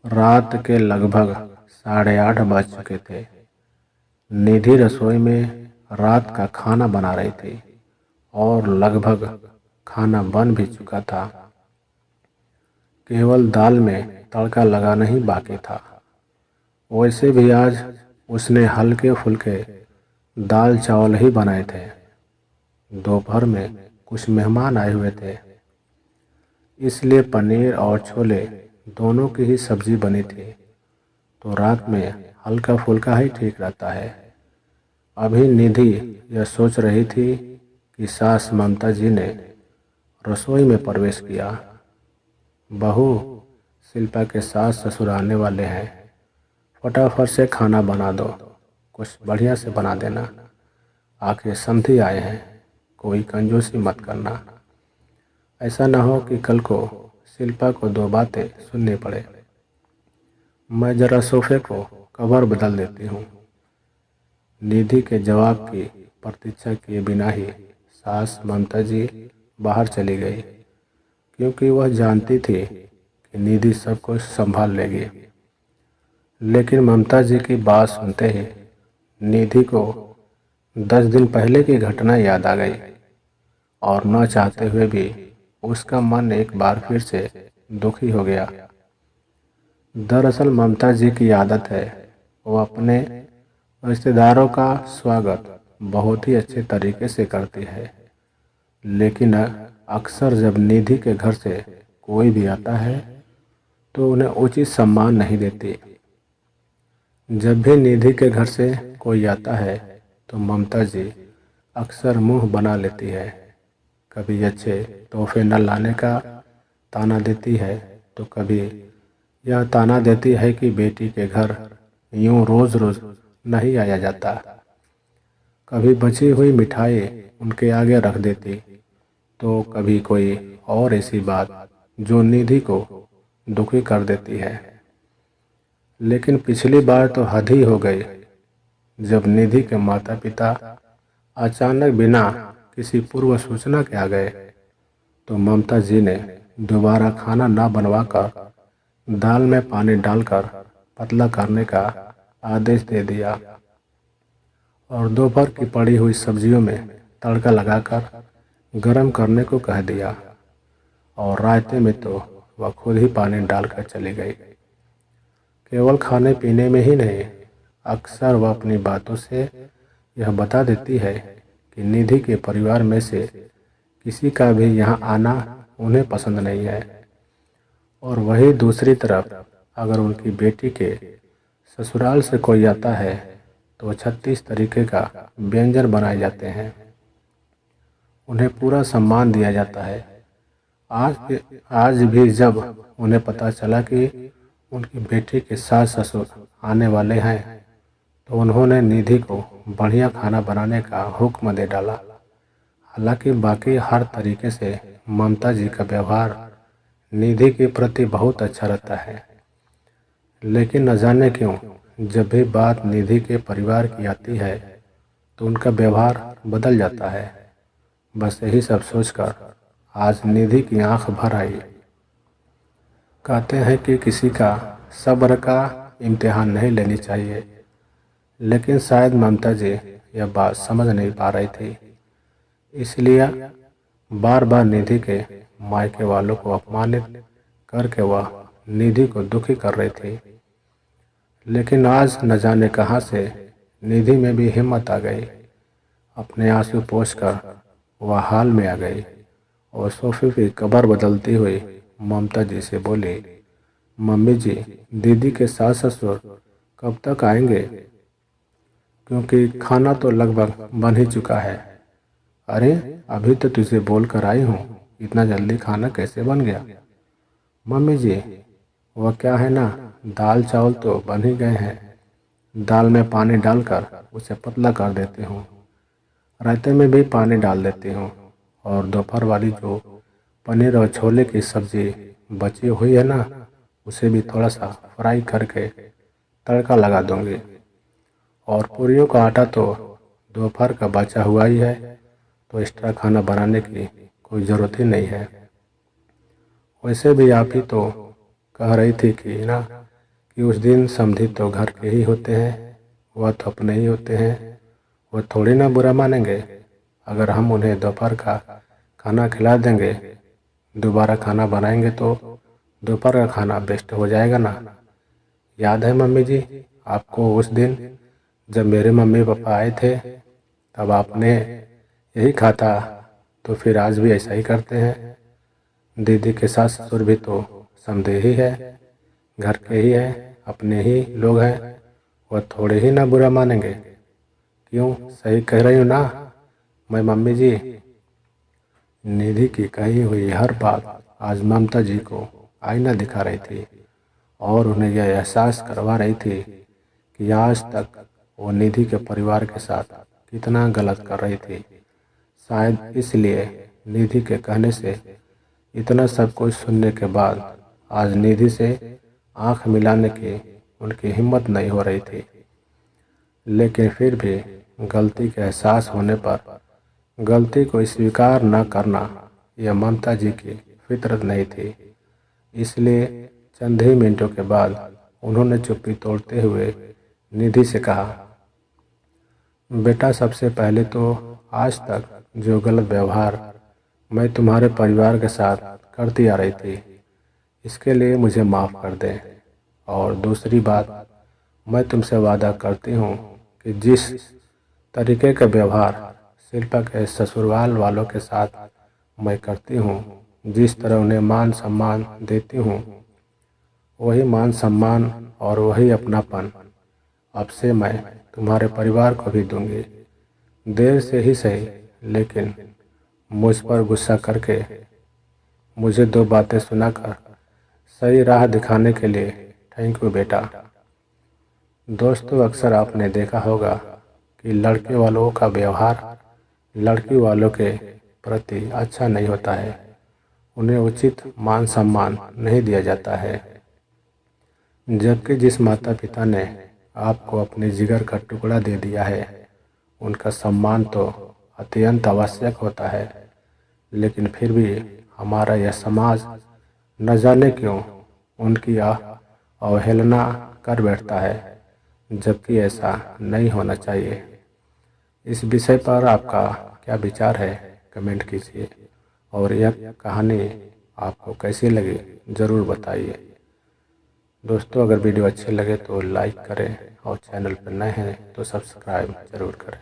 रात के लगभग 8:30 बज चुके थे। निधि रसोई में रात का खाना बना रही थी और लगभग खाना बन भी चुका था। केवल दाल में तड़का लगाना ही बाकी था। वैसे भी आज उसने हल्के फुल्के दाल चावल ही बनाए थे। दोपहर में कुछ मेहमान आए हुए थे, इसलिए पनीर और छोले दोनों की ही सब्जी बनी थी। तो रात में हल्का फुल्का ही ठीक रहता है। अभी निधि यह सोच रही थी कि सास ममता जी ने रसोई में प्रवेश किया। बहू, शिल्पा के सास ससुर आने वाले हैं, फटाफट से खाना बना दो, कुछ बढ़िया से बना देना। आखिर समधी आए हैं, कोई कंजूसी मत करना। ऐसा ना हो कि कल को शिल्पा को दो बातें सुननी पड़े। मैं जरा सोफे को कवर बदल देती हूँ। निधि के जवाब की प्रतीक्षा किए बिना ही सास ममता जी बाहर चली गई, क्योंकि वह जानती थी कि निधि सब कुछ संभाल लेगी। लेकिन ममता जी की बात सुनते ही निधि को 10 दिन पहले की घटना याद आ गई और न चाहते हुए भी उसका मन एक बार फिर से दुखी हो गया। दरअसल ममता जी की आदत है, वो अपने रिश्तेदारों का स्वागत बहुत ही अच्छे तरीके से करती है, लेकिन अक्सर जब निधि के घर से कोई भी आता है तो उन्हें उचित सम्मान नहीं देती। जब भी निधि के घर से कोई आता है तो ममता जी अक्सर मुंह बना लेती है। कभी अच्छे तोहफे न लाने का ताना देती है तो कभी यह ताना देती है कि बेटी के घर यूं रोज रोज नहीं आया जाता। कभी बची हुई मिठाई उनके आगे रख देती तो कभी कोई और ऐसी बात जो निधि को दुखी कर देती है। लेकिन पिछली बार तो हद ही हो गई, जब निधि के माता पिता अचानक बिना किसी पूर्व सूचना के आ गए तो ममता जी ने दोबारा खाना न बनवाकर दाल में पानी डालकर पतला करने का आदेश दे दिया और दोपहर की पड़ी हुई सब्जियों में तड़का लगाकर गरम करने को कह दिया। और रायते में तो वह खुद ही पानी डालकर चली गई। केवल खाने पीने में ही नहीं, अक्सर वह अपनी बातों से यह बता देती है कि निधि के परिवार में से किसी का भी यहाँ आना उन्हें पसंद नहीं है। और वही दूसरी तरफ अगर उनकी बेटी के ससुराल से कोई आता है तो 36 तरीके का व्यंजन बनाए जाते हैं, उन्हें पूरा सम्मान दिया जाता है। आज भी जब उन्हें पता चला कि उनकी बेटी के सास ससुर आने वाले हैं तो उन्होंने निधि को बढ़िया खाना बनाने का हुक्म दे डाला। हालांकि बाकी हर तरीके से ममता जी का व्यवहार निधि के प्रति बहुत अच्छा रहता है, लेकिन न जाने क्यों जब भी बात निधि के परिवार की आती है तो उनका व्यवहार बदल जाता है। बस यही सब सोचकर आज निधि की आंख भर आई। कहते हैं कि किसी का सब्र का इम्तिहान नहीं लेनी चाहिए, लेकिन शायद ममता जी यह बात समझ नहीं पा रही थी, इसलिए बार बार निधि के मायके वालों को अपमानित करके वह निधि को दुखी कर रही थी। लेकिन आज न जाने कहां से निधि में भी हिम्मत आ गई। अपने आंसू पोंछकर वह हाल में आ गई और सोफे की कवर बदलती हुई ममता जी से बोली, मम्मी जी, दीदी के सास ससुर कब तक आएंगे? क्योंकि खाना तो लगभग बन ही चुका है। अरे, अभी तो तुझे बोल कर आई हूँ, इतना जल्दी खाना कैसे बन गया? मम्मी जी, वह क्या है ना, दाल चावल तो बन ही गए हैं। दाल में पानी डालकर उसे पतला कर देती हूँ, रायते में भी पानी डाल देती हूँ और दोपहर वाली जो पनीर और छोले की सब्जी बची हुई है ना, उसे भी थोड़ा सा फ्राई करके तड़का लगा दूंगी। और पूरियों का आटा तो दोपहर का बचा हुआ ही है, तो एक्स्ट्रा खाना बनाने की कोई ज़रूरत ही नहीं है। वैसे भी आप ही तो कह रही थी कि ना कि उस दिन समधी तो घर के ही होते हैं, वह तो अपने ही होते हैं। वह थोड़ी ना बुरा मानेंगे अगर हम उन्हें दोपहर का खाना खिला देंगे। दोबारा खाना बनाएंगे तो दोपहर का खाना बेस्ट हो जाएगा ना। याद है मम्मी जी आपको उस दिन जब मेरे मम्मी पापा आए थे, तब आपने यही कहा था, तो फिर आज भी ऐसा ही करते हैं। दीदी के सास ससुर भी तो समझे ही है, घर के ही है, अपने ही लोग हैं। वह थोड़े ही ना बुरा मानेंगे। क्यों, सही कह रही हूँ ना मैं मम्मी जी? निधि की कही हुई हर बात आज ममता जी को आईना दिखा रही थी और उन्हें यह एहसास करवा रही थी कि आज तक वो निधि के परिवार के साथ कितना गलत कर रही थी। शायद इसलिए निधि के कहने से इतना सब कुछ सुनने के बाद आज निधि से आंख मिलाने की उनकी हिम्मत नहीं हो रही थी। लेकिन फिर भी गलती के एहसास होने पर गलती को स्वीकार न करना यह ममता जी की फितरत नहीं थी। इसलिए चंद ही मिनटों के बाद उन्होंने चुप्पी तोड़ते हुए निधि से कहा, बेटा सबसे पहले तो आज तक जो गलत व्यवहार मैं तुम्हारे परिवार के साथ करती आ रही थी, इसके लिए मुझे माफ़ कर दें। और दूसरी बात, मैं तुमसे वादा करती हूँ कि जिस तरीके का व्यवहार शिल्पा के ससुराल वालों के साथ मैं करती हूँ, जिस तरह उन्हें मान सम्मान देती हूँ, वही मान सम्मान और वही अपनापन अब से मैं तुम्हारे परिवार को भी दूंगी। देर से ही सही, लेकिन मुझ पर गुस्सा करके मुझे दो बातें सुनाकर सही राह दिखाने के लिए थैंक यू बेटा। दोस्तों, अक्सर आपने देखा होगा कि लड़के वालों का व्यवहार लड़की वालों के प्रति अच्छा नहीं होता है। उन्हें उचित मान सम्मान नहीं दिया जाता है। जबकि जिस माता पिता ने आपको अपने जिगर का टुकड़ा दे दिया है, उनका सम्मान तो अत्यंत आवश्यक होता है। लेकिन फिर भी हमारा यह समाज न जाने क्यों उनकी अवहेलना कर बैठता है, जबकि ऐसा नहीं होना चाहिए। इस विषय पर आपका क्या विचार है, कमेंट कीजिए। और यह कहानी आपको कैसी लगी ज़रूर बताइए। दोस्तों, अगर वीडियो अच्छे लगे तो लाइक करें और चैनल पर नए हैं तो सब्सक्राइब ज़रूर करें।